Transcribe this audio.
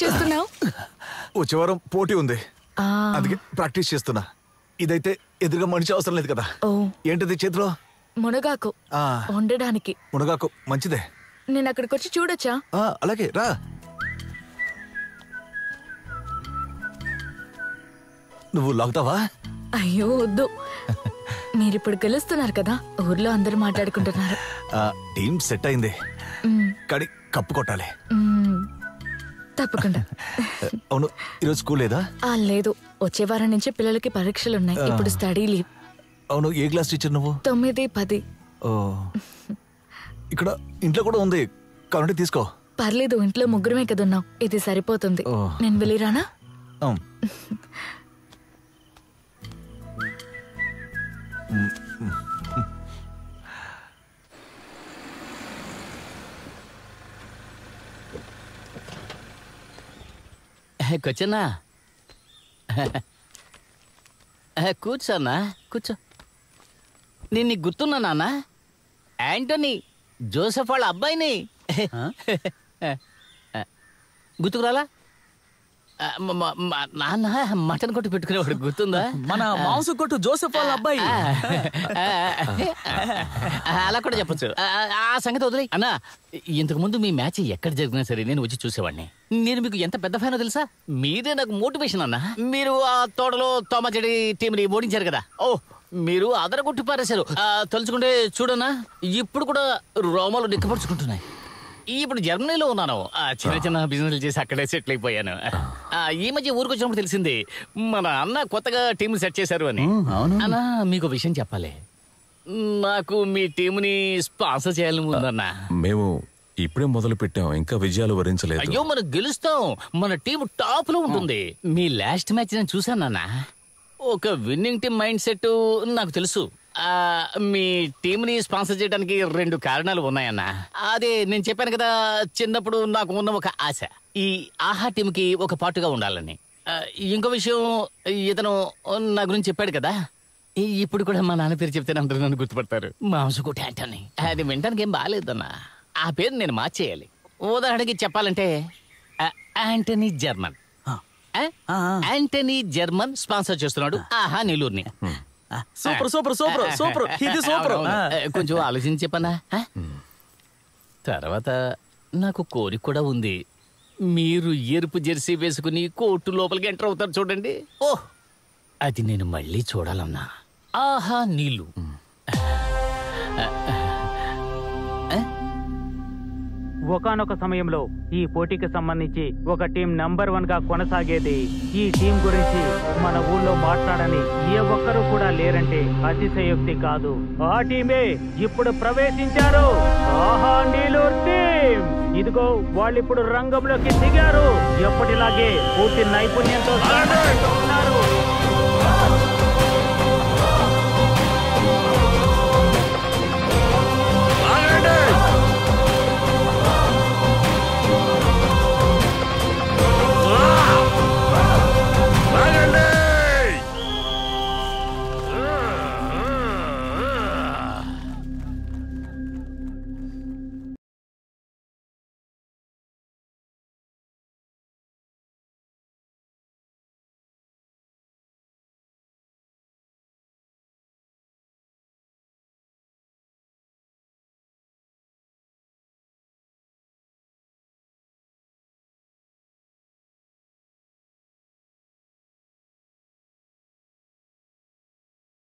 చేస్తున్నావు? వచ్చే వారం పోటీ ఉంది, అందుకే ప్రాక్టీస్ చేస్తున్నా. ఇదైతే ఎదురుగా మనిషి అవసరం లేదు కదా. ఏంటిది చేతిలో? మునగాకు వండడానికి. మునగాకు మంచిదే. నేను అక్కడికి వచ్చి చూడొచ్చా? అలాగే రా. నువ్వు లాగుతావా? అయ్యో వద్దు. మీరిప్పుడు గెలుస్తున్నారు కదా, ఊర్లో అందరూ మాట్లాడుకుంటున్నారు. టీం సెట్ అయింది, కానీ కప్పు కొట్టాలి. తప్పకుండా. అవును, ఈరోజు స్కూల్ లేదా? లేదు, వచ్చే వారం నుంచి పిల్లలకి పరీక్షలున్నాయి. ఇప్పుడు స్టడీ లీవ్. అవును, ఏ క్లాస్ టీచర్ నువ్వు? 9, 10. ఇక్కడ ఇంట్లో కూడా ఉంది, కాబట్టి తీసుకో. పర్లేదు, ఇంట్లో ముగ్గురమే కదా ఉన్నాం, ఇది సరిపోతుంది. నేను వెళ్ళిరానా? కూర్చోన్నా, కూర్చోన్నా, కూర్చో. నేను నీకు గుర్తున్నా నాన్న, యాంటనీ జోసెఫ్ వాళ్ళ అబ్బాయిని. గుర్తుకురాలా? నాన్న మటన్ కొట్టు పెట్టుకునేవాడు, గుర్తుందా? మన మాంసం కొట్టు జోసెఫ్ వాళ్ళ అబ్బాయి. అలా కూడా చెప్పచ్చు. ఆ సంగతి వదిలే అన్నా. ఇంతకు ముందు మీ మ్యాచ్ ఎక్కడ జరిగినా సరే నేను వచ్చి చూసేవాడిని. నేను మీకు ఎంత పెద్ద ఫ్యానో తెలుసా? మీరే నాకు మోటివేషన్ అన్నా. మీరు ఆ తోటలో తోమచెడి టీంని ఓడించారు కదా, మీరు అదరగొట్టి పారేశారు. తలుచుకుంటే చూడన్నా, ఇప్పుడు కూడా రోమాలు నిక్కపరుచుకుంటున్నాయి. ఇప్పుడు జర్మనీలో ఉన్నాను, చిన్న చిన్న బిజినెస్లు చేసి అక్కడే సెటిల్ అయిపోయాను. ఈ మధ్య ఊరికి వచ్చినప్పుడు తెలిసింది మన అన్న కొత్తగా టీం సెట్ చేశారు అని. అన్నా, మీకు విషయం చెప్పాలి, నాకు మీ టీంని స్పాన్సర్ చేయాలని ఉందన్నా. మేము ఇప్పుడే మొదలు పెట్టాం, ఇంకా విజయాలు వరించలేదు. అయ్యో, మనం గెలుస్తాం, మన టీం టాప్ లో ఉంటుంది. మీ లాస్ట్ మ్యాచ్ నేను చూసానన్నా, ఒక విన్నింగ్ టీం మైండ్ సెట్ నాకు తెలుసు. మీ టీంని స్పాన్సర్ చేయడానికి 2 కారణాలు ఉన్నాయన్నా. అదే నేను చెప్పాను కదా, చిన్నప్పుడు నాకు ఉన్న ఒక ఆశ ఈ ఆహా టీంకి ఒక పాటుగా ఉండాలని. ఇంకో విషయం, ఇతను నా గురించి చెప్పాడు కదా, ఇప్పుడు కూడా మా నాన్న పేరు చెప్తే అందరూ నన్ను గుర్తుపడతారు, మాంసకోటి యాంటనీ. అది వినడానికి ఏం బాగాలేదన్నా, ఆ పేరు నేను మార్చేయాలి. ఉదాహరణకి చెప్పాలంటే Antony German. Antony German sponsor చేస్తున్నాడు ఆహా నెల్లూరుని. సూపర్ సూపర్ సూపర్ సూపర్, ఇది సూపర్. కొంచెం ఆలోచించి చెప్పనా. తర్వాత నాకు కోరిక కూడా ఉంది, మీరు ఎరుపు జెర్సీ వేసుకుని కోర్టు లోపలికి ఎంటర్ అవుతారు చూడండి, అది నేను మళ్ళీ చూడాలన్నా. ఆహా నీళ్ళు. ఒకానొక సమయంలో ఈ పోటీకి సంబంధించి ఒక టీం నంబర్ 1 గా కొనసాగేది. ఈ టీం గురించి మన ఊళ్ళో మాట్లాడని ఏ ఒక్కరూ కూడా లేరంటే అతిశయోక్తి కాదు. ఆ టీమే ఇప్పుడు ప్రవేశించారు, ఆహా నీలూరు టీం. ఇదిగో వాళ్ళు ఇప్పుడు రంగంలోకి దిగారు. ఎప్పటిలాగే పూర్తి నైపుణ్యంతో ఉన్నారు.